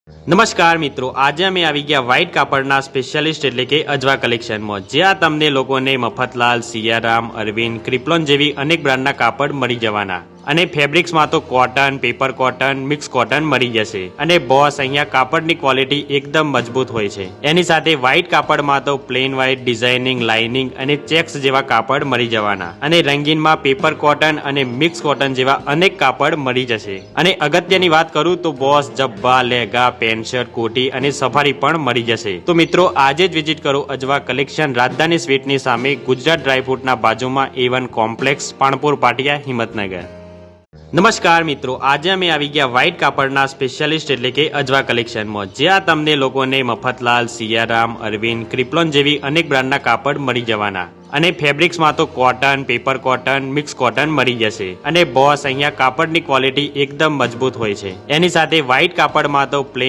નમસ્કાર મિત્રો, આજે અમે આવી ગયા વ્હાઇટ કાપડના સ્પેશિયાલિસ્ટ એટલે કે અજવા કલેક્શનમાં, જ્યાં તમને લોકોને મફતલાલ, સિયારામ, અરવિંદ, ક્રિપ્લોન જેવી અનેક બ્રાન્ડના કાપડ મળી જવાના અને ફેબ્રિક્સમાં તો cotton, paper cotton, mix cotton મળી જશે. અને બોસ, અહીંયા કાપડની ક્વોલિટી એકદમ મજબૂત હોય છે. એની સાથે વ્હાઇટ કાપડમાં તો પ્લેન વ્હાઇટ, ડિઝાઇનિંગ, લાઇનિંગ અને ચેક્સ જેવા કાપડ મળી જવાના અને રંગીનમાં પેપર કોટન અને મિક્સ કોટન જેવા અનેક કાપડ મળી જશે. અને અગત્યની વાત કરું તો બોસ, જબ્બા, લેગા, પેન્ટ શર્ટ, કોટી અને સફારી પણ મળી જશે. તો મિત્રો, આજે જ વિઝિટ કરો અજવા કલેક્શન, રાજધાની સ્વીટની સામે, ગુજરાત ડ્રાયફ્રૂટના બાજુમાં, A1 કોમ્પ્લેક્સ, પાણપુર પાટિયા, હિંમતનગર. નમસ્કાર મિત્રો, આજે અમે આવી ગયા વ્હાઇટ કાપડના સ્પેશિયાલિસ્ટ એટલે કે અજવા કલેક્શનમાં, જ્યાં તમને લોકોને મફતલાલ, સિયારામ, અરવિંદ, ક્રિપ્લોન જેવી અનેક બ્રાન્ડના કાપડ મળી જવાના અને ફેબ્રિક્સમાં તો cotton, paper cotton, mix cotton મળી જશે. અને બોસ, અહીંયા કાપડની ક્વોલિટી એકદમ મજબૂત હોય છે. એની સાથે વ્હાઇટ કાપડમાં તો પ્લેન